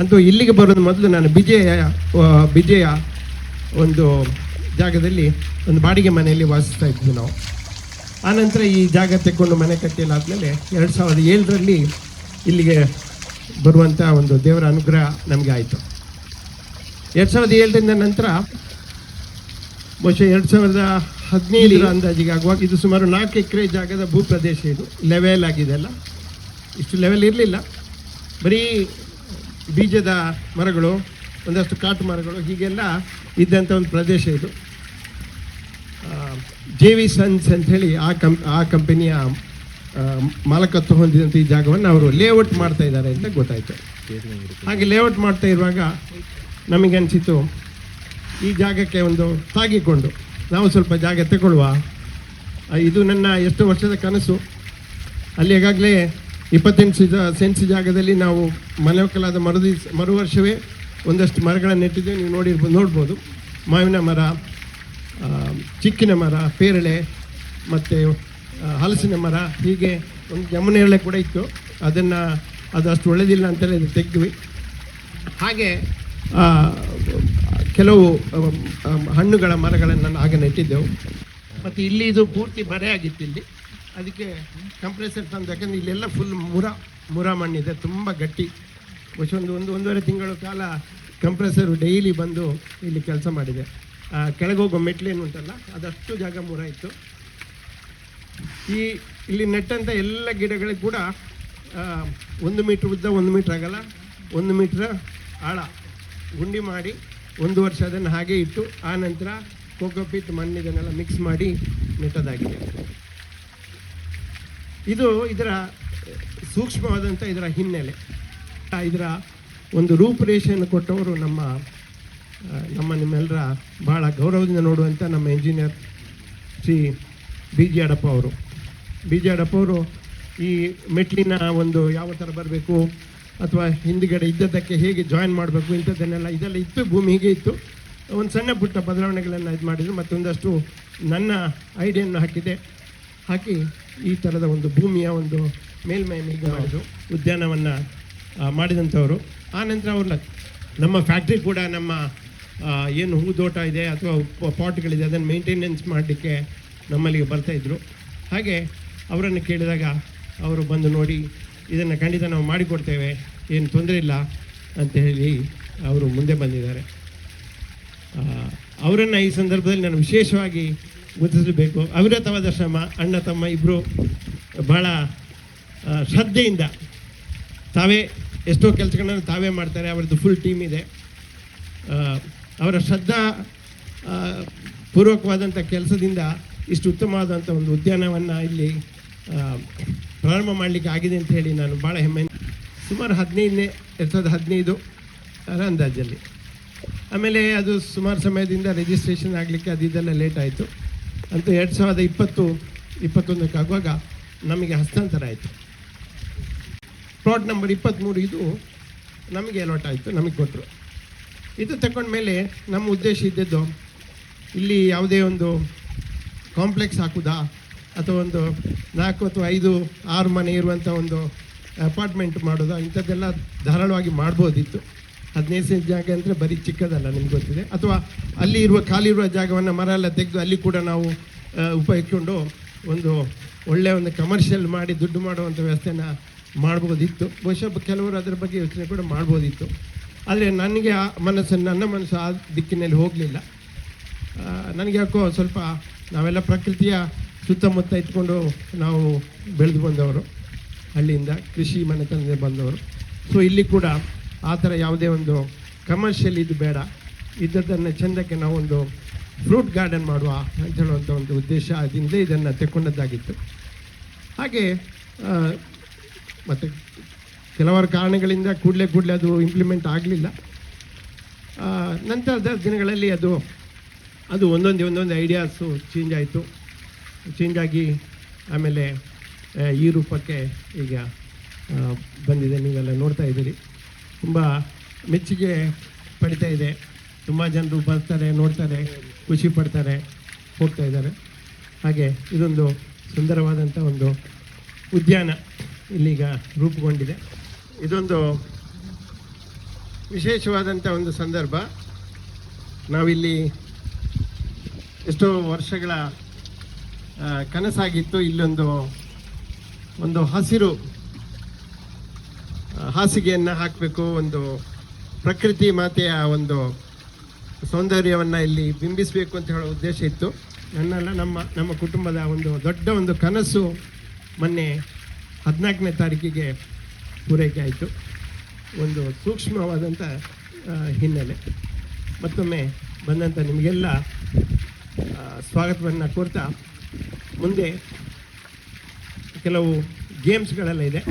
ಅಂತೂ ಇಲ್ಲಿಗೆ ಬರೋದು ಮೊದಲು ನಾನು ಬಿಜೆಯ ಒಂದು ಜಾಗದಲ್ಲಿ ಒಂದು ಬಾಡಿಗೆ ಮನೆಯಲ್ಲಿ ವಾಸಿಸ್ತಾ ಇದ್ವಿ ನಾವು. ಆನಂತರ ಈ ಜಾಗ ತೆಕ್ಕೊಂಡು ಮನೆ ಕಟ್ಟಿಲಾದ್ಮೇಲೆ 2007ರಲ್ಲಿ ಇಲ್ಲಿಗೆ ಬರುವಂಥ ಒಂದು ದೇವರ ಅನುಗ್ರಹ ನಮಗೆ ಆಯಿತು. 2007ರಿಂದ ನಂತರ ಬಹುಶಃ 2015 ಅಂದಾಜಿಗೆ ಆಗುವಾಗ ಇದು ಸುಮಾರು 4 ಎಕರೆ ಜಾಗದ ಭೂ ಪ್ರದೇಶ. ಇದು ಲೆವೆಲ್ ಆಗಿದೆ ಅಲ್ಲ, ಇಷ್ಟು ಲೆವೆಲ್ ಇರಲಿಲ್ಲ. ಬರೀ ಬೀಜದ ಮರಗಳು, ಒಂದಷ್ಟು ಕಾಟು ಮರಗಳು ಹೀಗೆಲ್ಲ ಇದ್ದಂಥ ಒಂದು ಪ್ರದೇಶ ಇದು. JV ಸನ್ಸ್ ಅಂಥೇಳಿ ಆ ಕಂಪನಿಯ ಮಾಲಕತ್ವ ಹೊಂದಿದಂಥ ಈ ಜಾಗವನ್ನು ಅವರು ಲೇಔಟ್ ಮಾಡ್ತಾ ಇದ್ದಾರೆ ಅಂತ ಗೊತ್ತಾಯಿತು. ಹಾಗೆ ಲೇಔಟ್ ಮಾಡ್ತಾ ಇರುವಾಗ ನಮಗನ್ಸಿತು ಈ ಜಾಗಕ್ಕೆ ಒಂದು ತಾಗಿಕೊಂಡು ನಾವು ಸ್ವಲ್ಪ ಜಾಗ ತಗೊಳ್ಳುವ. ಇದು ನನ್ನ ಎಷ್ಟೋ ವರ್ಷದ ಕನಸು. ಅಲ್ಲಿ ಈಗಾಗಲೇ 28 ಸೆನ್ಸ್ ಜಾಗದಲ್ಲಿ ನಾವು ಮನೆ ಒಕ್ಕಲಾದ ಮರು ವರ್ಷವೇ ಒಂದಷ್ಟು ಮರಗಳನ್ನು ನೆಟ್ಟಿದ್ದೇವೆ. ನೀವು ನೋಡ್ಬೋದು. ಮಾವಿನ ಮರ, ಚಿಕ್ಕಿನ ಮರ, ಪೇರಳೆ ಮತ್ತು ಹಲಸಿನ ಮರ, ಹೀಗೆ ಒಂದು ಜಮುನೇರಳೆ ಕೂಡ ಇತ್ತು. ಅದು ಅಷ್ಟು ಒಳ್ಳೆಯದಿಲ್ಲ ಅಂತಲೇ ಅದು ತೆಗೆದ್ವಿ. ಹಾಗೆ ಕೆಲವು ಹಣ್ಣುಗಳ ಮರಗಳನ್ನು ನಾನು ಆಗ ನೆಟ್ಟಿದ್ದೆವು. ಮತ್ತು ಇಲ್ಲಿ ಇದು ಪೂರ್ತಿ ಬರೆ ಆಗಿತ್ತು. ಇಲ್ಲಿ ಅದಕ್ಕೆ ಕಂಪ್ರೆಸರ್ ತಂದು, ಯಾಕಂದರೆ ಇಲ್ಲೆಲ್ಲ ಫುಲ್ ಮುರ ಮಣ್ಣಿದೆ, ತುಂಬ ಗಟ್ಟಿ. ಒಂದೂವರೆ ತಿಂಗಳ ಕಾಲ ಕಂಪ್ರೆಸರು ಡೈಲಿ ಬಂದು ಇಲ್ಲಿ ಕೆಲಸ ಮಾಡಿದೆ. ಕೆಳಗೋಗೋ ಮೆಟ್ಲೇನು ಉಂಟಲ್ಲ, ಅದಷ್ಟು ಜಾಗ ಮುರ ಇತ್ತು. ಇಲ್ಲಿ ನೆಟ್ಟಂಥ ಎಲ್ಲ ಗಿಡಗಳಿಗೆ ಕೂಡ 1 ಮೀಟ್ರ್ ಉದ್ದ, 1 ಮೀಟ್ರ್ ಅಗಲ, 1 ಮೀಟ್ರ್ ಆಳ ಗುಂಡಿ ಮಾಡಿ 1 ವರ್ಷ ಅದನ್ನು ಹಾಗೆ ಇಟ್ಟು ಆ ನಂತರ ಕೋಕೋಪೀಟ್ ಮಣ್ಣಿದನ್ನೆಲ್ಲ ಮಿಕ್ಸ್ ಮಾಡಿ ನೆಟ್ಟದಾಗಿದೆ. ಇದರ ಸೂಕ್ಷ್ಮವಾದಂಥ ಇದರ ಹಿನ್ನೆಲೆ, ಇದರ ಒಂದು ರೂಪುರೇಷೆಯನ್ನು ಕೊಟ್ಟವರು ನಿಮ್ಮೆಲ್ಲರ ಭಾಳ ಗೌರವದಿಂದ ನೋಡುವಂಥ ನಮ್ಮ ಇಂಜಿನಿಯರ್ ಶ್ರೀ BG ಅಡಪ್ಪ ಅವರು. BG ಅಡಪ್ಪ ಅವರು ಈ ಮೆಟ್ಲಿನ ಒಂದು ಯಾವ ಥರ ಬರಬೇಕು ಅಥವಾ ಹಿಂದುಗಡೆ ಇದ್ದದ್ದಕ್ಕೆ ಹೇಗೆ ಜಾಯಿನ್ ಮಾಡಬೇಕು ಇಂಥದ್ದನ್ನೆಲ್ಲ ಇದೆಲ್ಲ ಇತ್ತು. ಭೂಮಿ ಹೀಗೆ ಇತ್ತು. ಒಂದು ಸಣ್ಣ ಪುಟ್ಟ ಬದಲಾವಣೆಗಳನ್ನು ಇದು ಮಾಡಿದರು. ಮತ್ತೊಂದಷ್ಟು ನನ್ನ ಐಡಿಯನ್ನು ಹಾಕಿ ಈ ಥರದ ಒಂದು ಭೂಮಿಯ ಒಂದು ಮೇಲ್ಮೈಯನ್ನು ಹೀಗೆ ಮಾಡಿದರು. ಉದ್ಯಾನವನ್ನು ಮಾಡಿದಂಥವರು. ಆನಂತರ ಅವ್ರನ್ನ ನಮ್ಮ ಫ್ಯಾಕ್ಟ್ರಿ ಕೂಡ ನಮ್ಮ ಏನು ಹೂದೋಟ ಇದೆ ಅಥವಾ ಪಾಟ್ಗಳಿದೆ ಅದನ್ನು ಮೇಂಟೆನೆನ್ಸ್ ಮಾಡಲಿಕ್ಕೆ ನಮ್ಮಲ್ಲಿಗೆ ಬರ್ತಾಯಿದ್ರು. ಹಾಗೆ ಅವರನ್ನು ಕೇಳಿದಾಗ ಅವರು ಬಂದು ನೋಡಿ ಇದನ್ನು ಖಂಡಿತ ನಾವು ಮಾಡಿಕೊಡ್ತೇವೆ, ಏನು ತೊಂದರೆ ಇಲ್ಲ ಅಂತ ಹೇಳಿ ಅವರು ಮುಂದೆ ಬಂದಿದ್ದಾರೆ. ಅವರನ್ನು ಈ ಸಂದರ್ಭದಲ್ಲಿ ನಾನು ವಿಶೇಷವಾಗಿ ಗುರುತಿಸಬೇಕು. ಅವಿರತವಾದ ಶ್ರಮ, ಅಣ್ಣ ತಮ್ಮ ಇಬ್ಬರು ಭಾಳ ಶ್ರದ್ಧೆಯಿಂದ ತಾವೇ ಎಷ್ಟೋ ಕೆಲಸಗಳನ್ನು ತಾವೇ ಮಾಡ್ತಾರೆ. ಅವರದ್ದು ಫುಲ್ ಟೀಮ್ ಇದೆ. ಅವರ ಶ್ರದ್ಧಾ ಪೂರ್ವಕವಾದಂಥ ಕೆಲಸದಿಂದ ಇಷ್ಟು ಉತ್ತಮವಾದಂಥ ಒಂದು ಉದ್ಯಾನವನ್ನು ಇಲ್ಲಿ ಪ್ರಾರಂಭ ಮಾಡಲಿಕ್ಕೆ ಆಗಿದೆ ಅಂತ ಹೇಳಿ ನಾನು ಭಾಳ ಹೆಮ್ಮೆ. ಸುಮಾರು 2015 ಅಂದಾಜಲ್ಲಿ. ಆಮೇಲೆ ಅದು ಸುಮಾರು ಸಮಯದಿಂದ ರಿಜಿಸ್ಟ್ರೇಷನ್ ಆಗಲಿಕ್ಕೆ ಇದೆಲ್ಲ ಲೇಟ್ ಆಯಿತು. ಅಂತೂ 2020-21 ಆಗುವಾಗ ನಮಗೆ ಹಸ್ತಾಂತರ ಆಯಿತು. ಪ್ಲಾಟ್ ನಂಬರ್ 23 ಇದು ನಮಗೆ ಅಲಾಟ್ ಆಯಿತು, ನಮಗೆ ಕೊಟ್ಟರು. ಇದು ತಗೊಂಡ್ಮೇಲೆ ನಮ್ಮ ಉದ್ದೇಶ ಇದ್ದದ್ದು ಇಲ್ಲಿ ಯಾವುದೇ ಒಂದು ಕಾಂಪ್ಲೆಕ್ಸ್ ಹಾಕುವುದಾ ಅಥವಾ ಒಂದು 4 ಅಥವಾ 5, 6 ಮನೆ ಇರುವಂಥ ಒಂದು ಅಪಾರ್ಟ್ಮೆಂಟ್ ಮಾಡೋದಾ, ಇಂಥದ್ದೆಲ್ಲ ಧಾರಾಳವಾಗಿ ಮಾಡ್ಬೋದಿತ್ತು. 15 ಸೆಂಟ್ ಜಾಗ ಅಂದರೆ ಬರೀ ಚಿಕ್ಕದಲ್ಲ, ನಿಮ್ಗೆ ಗೊತ್ತಿದೆ. ಅಥವಾ ಅಲ್ಲಿ ಖಾಲಿ ಇರುವ ಜಾಗವನ್ನು ಮರ ಎಲ್ಲ ತೆಗೆದು ಅಲ್ಲಿ ಕೂಡ ನಾವು ಉಪಯೋಗಿಸ್ಕೊಂಡು ಒಂದು ಒಳ್ಳೆಯ ಒಂದು ಕಮರ್ಷಿಯಲ್ ಮಾಡಿ ದುಡ್ಡು ಮಾಡುವಂಥ ವ್ಯವಸ್ಥೆನ ಮಾಡ್ಬೋದಿತ್ತು. ಬಹುಶಃ ಕೆಲವರು ಅದರ ಬಗ್ಗೆ ಯೋಚನೆ ಕೂಡ ಮಾಡ್ಬೋದಿತ್ತು. ಆದರೆ ನನ್ನ ಮನಸ್ಸು ಆ ದಿಕ್ಕಿನಲ್ಲಿ ಹೋಗಲಿಲ್ಲ. ನನಗೆ ಯಾಕೋ ಸ್ವಲ್ಪ ನಾವೆಲ್ಲ ಪ್ರಕೃತಿಯ ಸುತ್ತಮುತ್ತ ಇಟ್ಕೊಂಡು ನಾವು ಬೆಳೆದು ಬಂದವರು, ಹಳ್ಳಿಯಿಂದ ಕೃಷಿ ಮನೆತನದಿಂದ ಬಂದವರು. ಸೊ ಇಲ್ಲಿ ಕೂಡ ಆ ಥರ ಯಾವುದೇ ಒಂದು ಕಮರ್ಷಿಯಲ್ ಇದು ಬೇಡ, ಇದ್ದದ್ದನ್ನು ಚೆಂದಕ್ಕೆ ನಾವೊಂದು ಫ್ರೂಟ್ ಗಾರ್ಡನ್ ಮಾಡುವ ಅಂತ ಹೇಳುವಂಥ ಒಂದು ಉದ್ದೇಶ ಅದರಿಂದ ಇದನ್ನು ತೆಕ್ಕೊಂಡದ್ದಾಗಿತ್ತು. ಹಾಗೆ ಮತ್ತು ಕೆಲವಾರು ಕಾರಣಗಳಿಂದ ಕೂಡಲೇ ಅದು ಇಂಪ್ಲಿಮೆಂಟ್ ಆಗಲಿಲ್ಲ. ನಂತರದ ದಿನಗಳಲ್ಲಿ ಅದು ಒಂದೊಂದು ಐಡಿಯಾಸು ಚೇಂಜ್ ಆಗಿ ಆಮೇಲೆ ಈ ರೂಪಕ್ಕೆ ಈಗ ಬಂದಿದೆ. ನೀವೆಲ್ಲ ನೋಡ್ತಾ ಇದ್ದೀರಿ. ತುಂಬ ಮೆಚ್ಚುಗೆ ಪಡಿತಾ ಇದೆ. ತುಂಬ ಜನರು ಬರ್ತಾರೆ, ನೋಡ್ತಾರೆ, ಖುಷಿ ಪಡ್ತಾರೆ, ಹೋಗ್ತಾ ಇದ್ದಾರೆ. ಹಾಗೆ ಇದೊಂದು ಸುಂದರವಾದಂಥ ಒಂದು ಉದ್ಯಾನ ಇಲ್ಲಿಗ ರೂಪುಗೊಂಡಿದೆ. ಇದೊಂದು ವಿಶೇಷವಾದಂಥ ಒಂದು ಸಂದರ್ಭ. ನಾವಿಲ್ಲಿ ಎಷ್ಟೋ ವರ್ಷಗಳ ಕನಸಾಗಿತ್ತು, ಇಲ್ಲೊಂದು ಹಸಿರು ಹಾಸಿಗೆಯನ್ನು ಹಾಕಬೇಕು, ಒಂದು ಪ್ರಕೃತಿ ಮಾತೆಯ ಒಂದು ಸೌಂದರ್ಯವನ್ನು ಇಲ್ಲಿ ಬಿಂಬಿಸಬೇಕು ಅಂತ ಹೇಳೋ ಉದ್ದೇಶ ಇತ್ತು. ನನ್ನೆಲ್ಲ ನಮ್ಮ ಕುಟುಂಬದ ಒಂದು ಕನಸು ಮೊನ್ನೆ 14ನೇ ತಾರೀಕಿಗೆ ಪೂರೈಕೆ ಆಯಿತು. ಒಂದು ಸೂಕ್ಷ್ಮವಾದಂಥ ಹಿನ್ನೆಲೆ. ಮತ್ತೊಮ್ಮೆ ಬಂದಂಥ ನಿಮಗೆಲ್ಲ ಸ್ವಾಗತವನ್ನು ಕೋರ್ತಾ ಮುಂದೆ ಕೆಲವು ಗೇಮ್ಸ್ಗಳೆಲ್ಲ ಇದೆ.